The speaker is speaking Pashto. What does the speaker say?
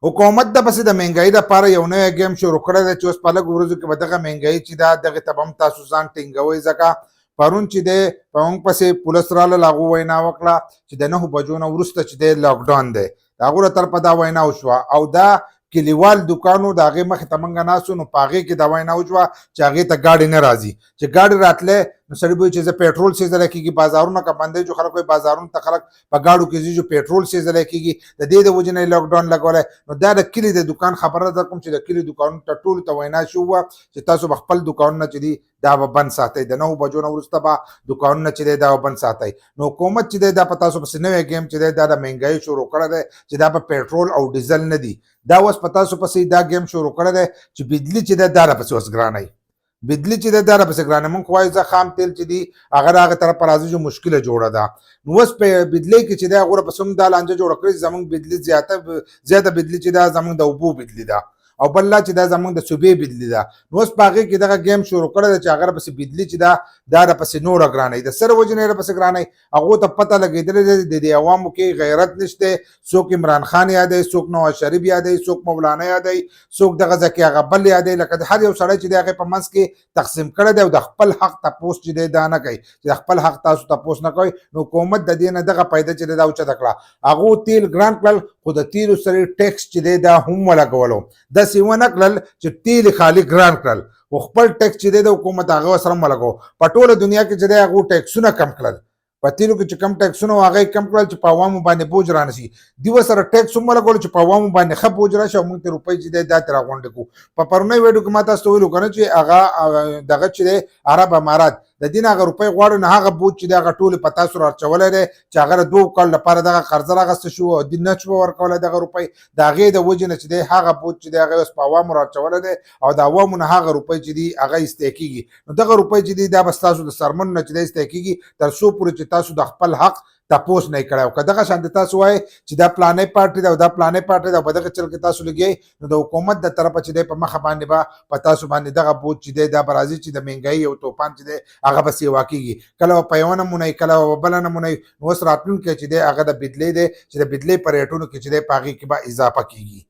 حکومت د پسې د مهنګائی لپاره یو نوی ګیم شروع کړی دی چې اوس په لږ ورځو کې به دغه مهنګائی چې ده دغې ته به هم تاسو ځان ټینګوئ، ځکه پرون چې دی په موږ پسې پولیس راغلل، هغو وینا وکړه چې د 9 بجو نه وروسته چې دی لاکډاون دی. د هغو له طرفه دا وینا وشوه او دا کلیوال دوکانو د هغې مخې ته موږ ناستو، نو په هغې کې دا وینا وشوه چې هغې ته ګاډي نه راځي. چې ګاډي راتلی نو سړي به وایي چې زه پیټرول سېزلی کېږي، بازارونه که بندوي چې خلک وایي بازارونو ته خلک په ګاډو کې ځي چې پیټرول سېزلی کېږي، د دې د وجې نه یې لاکډاون لګولی. نو دا د کلي د دوکان خبره در کوم چې د کلي دوکانونو ته ټولو ته وینا شوې وه چې تاسو به خپل دوکانونه چې دي دا به بند ساتئ، د 9 بجو نه وروسته به دوکانونه چې دی دا به بند ساتئ. نو حکومت چې دی دا په تاسو پسې نوی ګیم چې دی دا د مهنګائی شروع کړی دی چې دا په پیټرول او ډیزل نه دي. دا اوس په تاسو پسې دا ګیم شروع کړی دی چې بجلی چې دی دا راپسې اوس ګرانوي. بجلی چې دی دا راپسې ګرانوي. موږ خو وایو ځه خام تیل چې دي هغه د هغې طرف راځي چې مشکله جوړه ده. نو اوس په بجلی کې چې دی هغو راپسې هم دا لانجه جوړه کړې چې زموږ بجلی زیاته بجلی چې ده زموږ د اوبو بجلی ده او بل لا چې دا زموږ د صوبې بجلی ده. نو اوس په هغې کې دغه ګیم شروع کړی دی چې هغه راپسې بجلی چې ده دا راپسې نوره ګرانوي. د څه د وجې نه یې راپسې ګرانوي؟ هغو ته پته لګېدلې ده د دې عوامو کې غیرت نشته. څوک عمران خان یادوي، څوک نواز شریف یادوي، څوک مولانا یادوي، څوک دغه ځکه هغه بل یادوي. لکه د هر یو سړی چې د هغې په منځ کې تقسیم کړی دی او د خپل حق تپوس چې دی دا نه کوي، چې د خپل حق تاسو تپوس نه کوئ. نو حکومت د دې نه دغه پیدا چې دی دا اوچته کړه. هغو تیل ګران کړل خو د تیلو سره ټیکس چې دی دا هم ولګولو. داسې ونه کړل چې تیل خالي ګران کړل خو خپل ټیکس چې دی د حکومت هغه سره هم ولګو. په ټوله دنیا کې چې دی هغو ټیکسونه کم کړل. په تیلو کې چې کم ټیکسونه و هغه یې کم کړل چې په عوامو باندې بوج رانه شي. دوی سره ټیکس هم ولګولو چې په عوامو باندې ښه بوج راشي او موږ ته روپۍ چې دی دا ترې راغونډې کړو. په پرونۍ ویډیو کې ما تاسو ته ویلو که نه چې هغه دغه چې دی عرب امارات د دې نه هغه روپۍ غواړي، نو هغه بوج چې دی هغه ټولې په تاسو راچولی دی چې هغه د 2 کال لپاره دغه قرضه راغسته شو او دوی نه شوه ورکولی دغه روپۍ. د هغې د وجې نه چې دی هغه بوج چې دی هغه اوس په عوامو راچولی دی او د عوامو نه هغه روپۍ چې دي هغه ایستی کېږي. نو دغه روپۍ چې دي دا به ستاسو د څرمنو نه چې دی ایستی کېږي تر څو پورې چې تاسو د خپل حق تپوس نه یې کړی. او که دغه شانتې تاسو وایئ چې دا پلانۍ پارټي ده او دا پلانۍ پارټي ده او په دغه چل کې تاسو لګیئ، نو د حکومت د طرفه چې دی په مخه باندې به په تاسو باندې دغه بوج چې دی دا به راځي چې د مهنګائی یو توپان چې دی هغه به سیوا کېږي. کله به په یوه نمونه وي، کله به بله نمونه وي. نو اوس راتلونکی چې دی هغه د بجلۍ دی چې د بجلۍ په ریټونو کې چې دی په هغې کې به اضافه کېږي.